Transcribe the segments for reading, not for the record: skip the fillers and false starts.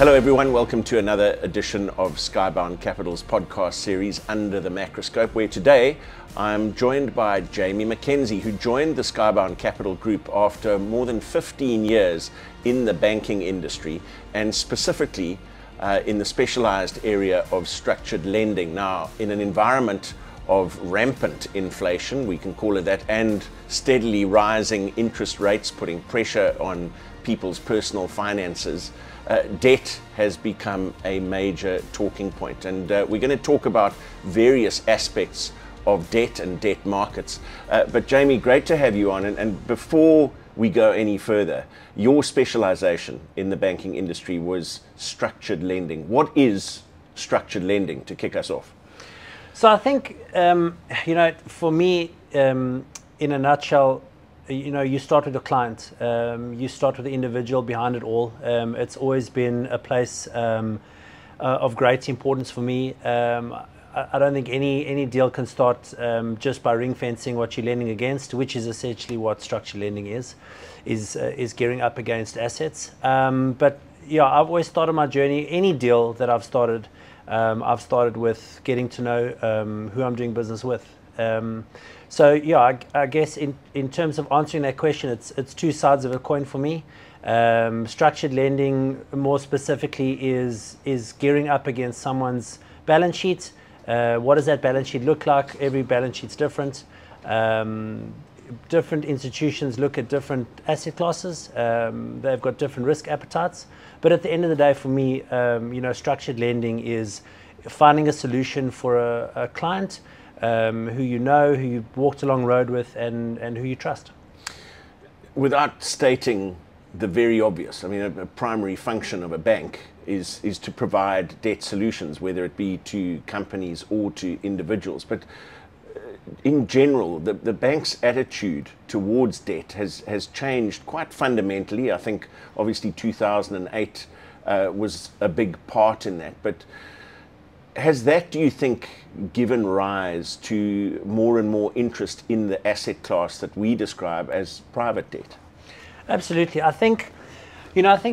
Hello everyone, welcome to another edition of Skybound Capital's podcast series Under the Macroscope, where today I'm joined by Jaimie McKenzie, who joined the Skybound Capital Group after more than 15 years in the banking industry, and specifically in the specialized area of structured lending. Now, in an environment of rampant inflation, we can call it that, and steadily rising interest rates putting pressure on people's personal finances, debt has become a major talking point, and we're going to talk about various aspects of debt and debt markets. But Jaimie, great to have you on, and before we go any further, your specialization in the banking industry was structured lending. What is structured lending, to kick us off? So I think, for me, in a nutshell, you start with a client, you start with the individual behind it all. It's always been a place of great importance for me. I don't think any deal can start just by ring fencing what you're lending against, which is essentially what structured lending is gearing up against assets. But yeah, I've always started my journey, any deal that I've started with getting to know who I'm doing business with. So yeah, I guess in terms of answering that question, it's two sides of a coin for me. Structured lending, more specifically, is gearing up against someone's balance sheet. What does that balance sheet look like? Every balance sheet's different. Different institutions look at different asset classes. They've got different risk appetites. But at the end of the day, for me, structured lending is finding a solution for a client who you know, who you've walked along the road with, and who you trust. Without stating the very obvious, I mean, a primary function of a bank is to provide debt solutions, whether it be to companies or to individuals. But in general, the bank's attitude towards debt has changed quite fundamentally. I think obviously 2008 was a big part in that. But has that, do you think, given rise to more and more interest in the asset class that we describe as private debt? Absolutely. I think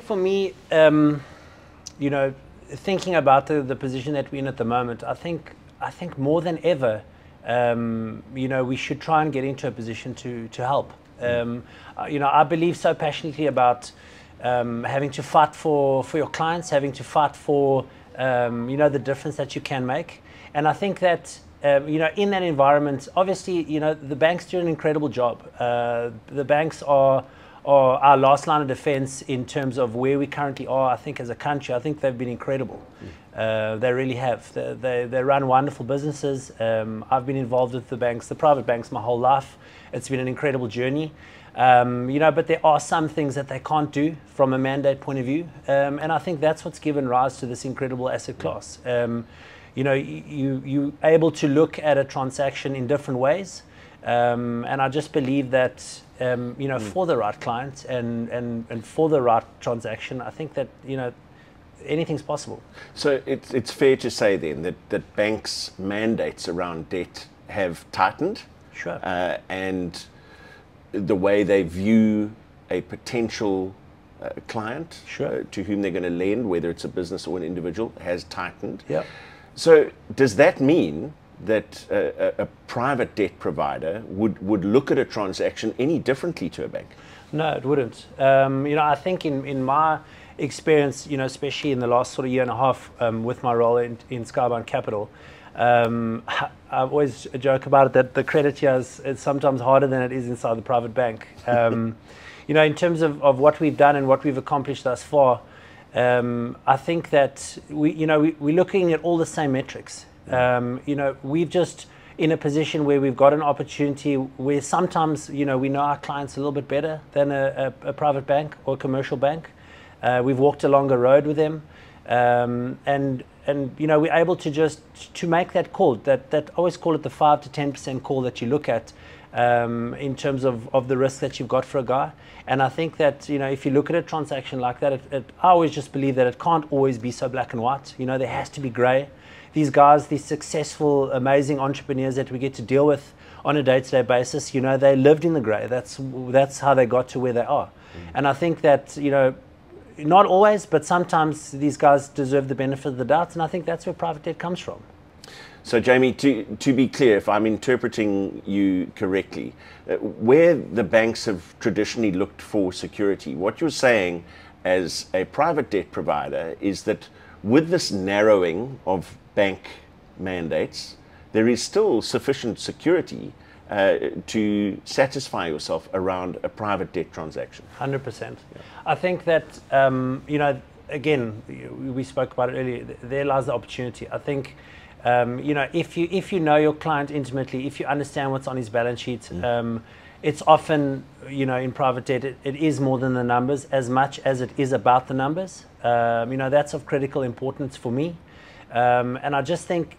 for me, thinking about the position that we're in at the moment, I think more than ever, we should try and get into a position to help. I believe so passionately about having to fight for your clients, having to fight for the difference that you can make. And I think that in that environment, obviously, the banks do an incredible job. The banks are our last line of defense in terms of where we currently are. I think as a country, I think they've been incredible. They really have. They run wonderful businesses. I've been involved with the banks, the private banks, my whole life. It's been an incredible journey. But there are some things that they can't do from a mandate point of view. And I think that's what's given rise to this incredible asset class. You're able to look at a transaction in different ways. And I just believe that, for the right client and for the right transaction, I think that, anything's possible. So it's fair to say then that banks' mandates around debt have tightened. Sure. And the way they view a potential client, sure, to whom they're going to lend, whether it's a business or an individual, has tightened. Yeah. So does that mean that a private debt provider would look at a transaction any differently to a bank? No, it wouldn't. I think in my experience, especially in the last sort of year and a half with my role in Skybound Capital, I always joke about it that the credit here is sometimes harder than it is inside the private bank. In terms of what we've done and what we've accomplished thus far, I think that we're looking at all the same metrics. We've just in a position where we've got an opportunity where sometimes, we know our clients a little bit better than a private bank or a commercial bank. We've walked a longer road with them. And we're able to make that call, that I always call it the 5 to 10% call that you look at in terms of the risk that you've got for a guy. And I think that, if you look at a transaction like that, I always just believe that it can't always be so black and white. There has to be gray. These guys, these successful, amazing entrepreneurs that we get to deal with on a day-to-day basis, they lived in the gray. That's how they got to where they are. And I think that, not always, but sometimes these guys deserve the benefit of the doubt, and I think that's where private debt comes from. So, Jaimie, to be clear, if I'm interpreting you correctly, where the banks have traditionally looked for security, what you're saying as a private debt provider is that with this narrowing of bank mandates, there is still sufficient security to satisfy yourself around a private debt transaction. 100%. Yeah. I think that, again, we spoke about it earlier, there lies the opportunity. I think, if you know your client intimately, if you understand what's on his balance sheet, it's often, in private debt, it is more than the numbers as much as it is about the numbers. That's of critical importance for me. And I just think,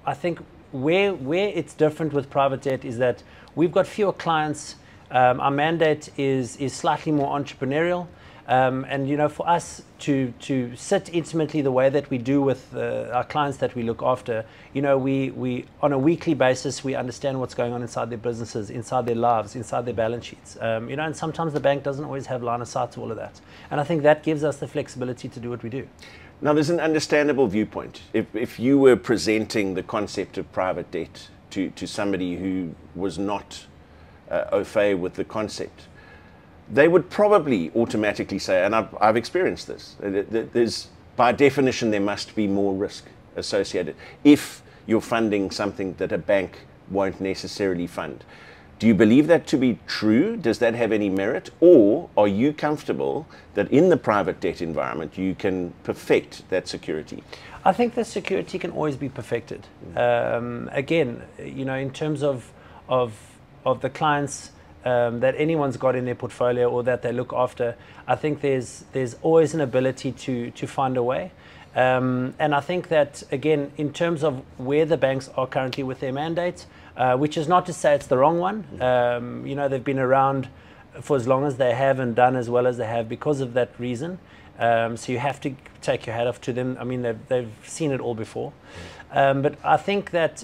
I think where it's different with private debt is that we've got fewer clients. Our mandate is slightly more entrepreneurial. And for us to sit intimately the way that we do with our clients that we look after, we on a weekly basis we understand what's going on inside their businesses, inside their lives, inside their balance sheets. And sometimes the bank doesn't always have line of sight to all of that. And I think that gives us the flexibility to do what we do. Now, there's an understandable viewpoint. If you were presenting the concept of private debt to somebody who was not au fait with the concept, they would probably automatically say, and I've experienced this, there's, by definition, there must be more risk associated if you're funding something that a bank won't necessarily fund. Do you believe that to be true? Does that have any merit? Or are you comfortable that in the private debt environment you can perfect that security? I think the security can always be perfected. Again, in terms of the clients that anyone's got in their portfolio or that they look after, I think there's always an ability to find a way. And I think that, again, in terms of where the banks are currently with their mandates, which is not to say it's the wrong one. They've been around for as long as they have and done as well as they have because of that reason. So you have to take your hat off to them. I mean, they've seen it all before. But I think that,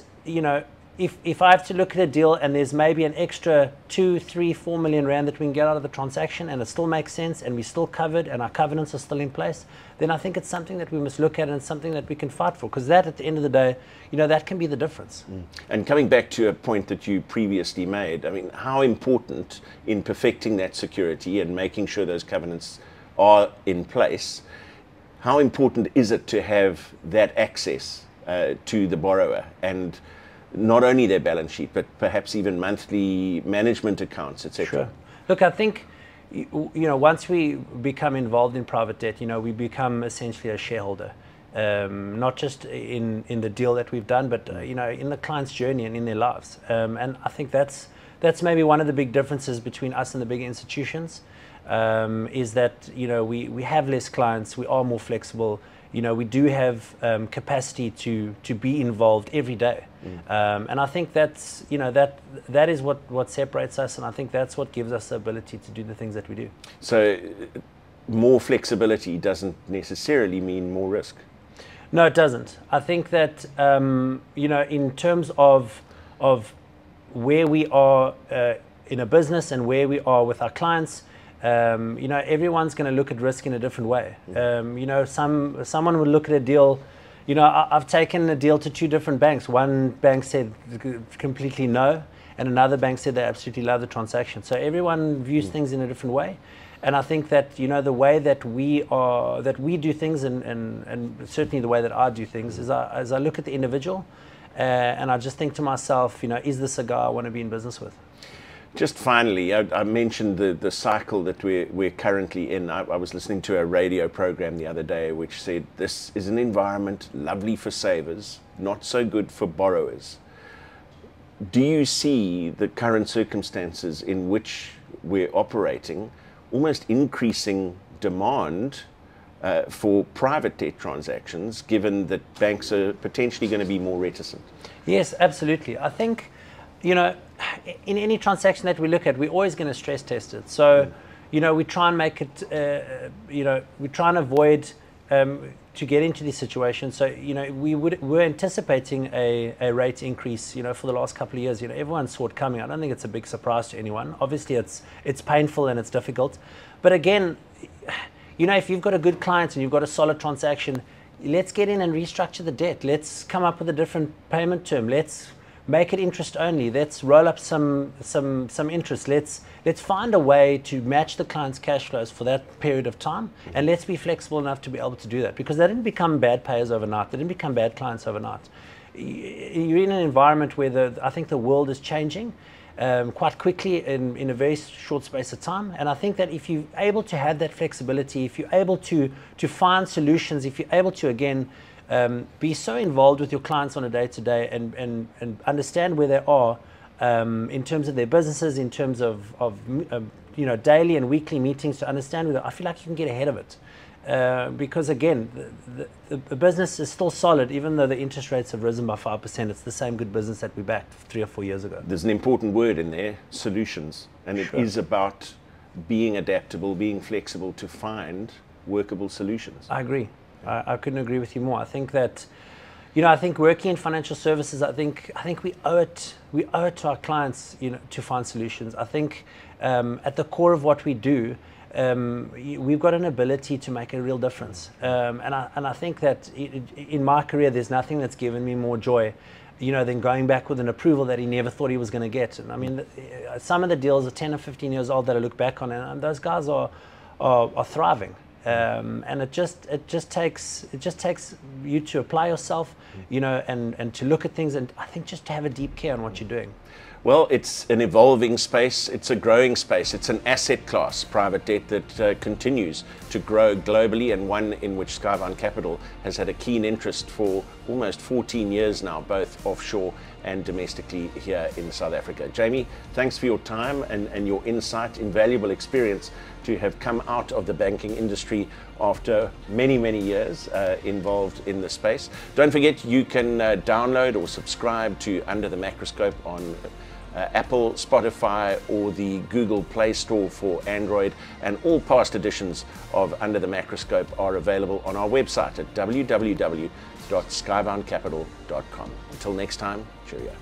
if I have to look at a deal and there's maybe an extra 2, 3, 4 million rand that we can get out of the transaction and it still makes sense and we're still covered and our covenants are still in place, then I think it's something that we must look at and something that we can fight for, because that, at the end of the day, that can be the difference. And coming back to a point that you previously made, I mean, how important in perfecting that security and making sure those covenants are in place, how important is it to have that access to the borrower, and not only their balance sheet, but perhaps even monthly management accounts, etc.? Sure. Look, I think, once we become involved in private debt, we become essentially a shareholder, not just in the deal that we've done, but in the client's journey and in their lives. And I think that's maybe one of the big differences between us and the bigger institutions, is that we have less clients, we are more flexible. We do have capacity to be involved every day. And I think that's, that is what separates us, and I think that's what gives us the ability to do the things that we do. So more flexibility doesn't necessarily mean more risk? No, it doesn't. I think that, in terms of where we are in a business and where we are with our clients, everyone's going to look at risk in a different way. Someone would look at a deal. I've taken a deal to 2 different banks. One bank said completely no, and another bank said they absolutely love the transaction. So everyone views things in a different way. And I think that, the way that we do things, and certainly the way that I do things, is I look at the individual, and I just think to myself, is this a guy I want to be in business with? Just finally, I mentioned the cycle that we're currently in. I was listening to a radio program the other day which said this is an environment lovely for savers, not so good for borrowers. Do you see the current circumstances in which we're operating almost increasing demand for private debt transactions, given that banks are potentially going to be more reticent? Yes, absolutely. I think, in any transaction that we look at, we're always going to stress test it. So, we try and make it, we try and avoid to get into this situation. So, we're anticipating a rate increase, for the last couple of years. Everyone saw it coming. I don't think it's a big surprise to anyone. Obviously, it's painful and it's difficult. But again, you know, if you've got a good client and you've got a solid transaction, let's get in and restructure the debt. Let's come up with a different payment term. Let's make it interest only. Let's roll up some interest. Let's find a way to match the client's cash flows for that period of time, and let's be flexible enough to be able to do that, because they didn't become bad payers overnight. They didn't become bad clients overnight. You're in an environment where I think the world is changing quite quickly in a very short space of time, and I think that if you're able to have that flexibility, if you're able to find solutions, if you're able to again be so involved with your clients on a day-to-day and understand where they are in terms of their businesses, in terms of you know, daily and weekly meetings, to understand where I feel like you can get ahead of it. Because again, the business is still solid, even though the interest rates have risen by 5%. It's the same good business that we backed 3 or 4 years ago. There's an important word in there, solutions, and it is about being adaptable, being flexible to find workable solutions. I agree. I couldn't agree with you more. I think that, you know, I think working in financial services, I think we owe it to our clients, you know, to find solutions. I think at the core of what we do, we've got an ability to make a real difference, and I think that in my career there's nothing that's given me more joy, you know, than going back with an approval that he never thought he was going to get. And I mean, some of the deals are 10 or 15 years old that I look back on, and those guys are thriving. And it just takes you to apply yourself, you know, and to look at things, and I think just to have a deep care on what you're doing. Well, it's an evolving space, it's a growing space, it's an asset class, private debt, that continues to grow globally, and one in which Skybound Capital has had a keen interest for almost 14 years now, both offshore and domestically here in South Africa. Jaimie, thanks for your time and your insight, invaluable experience to have come out of the banking industry after many, many years involved in the space. Don't forget, you can download or subscribe to Under the Macroscope on Apple, Spotify, or the Google Play Store for Android, and all past editions of Under the Macroscope are available on our website at www.skyboundcapital.com. Until next time, cheerio.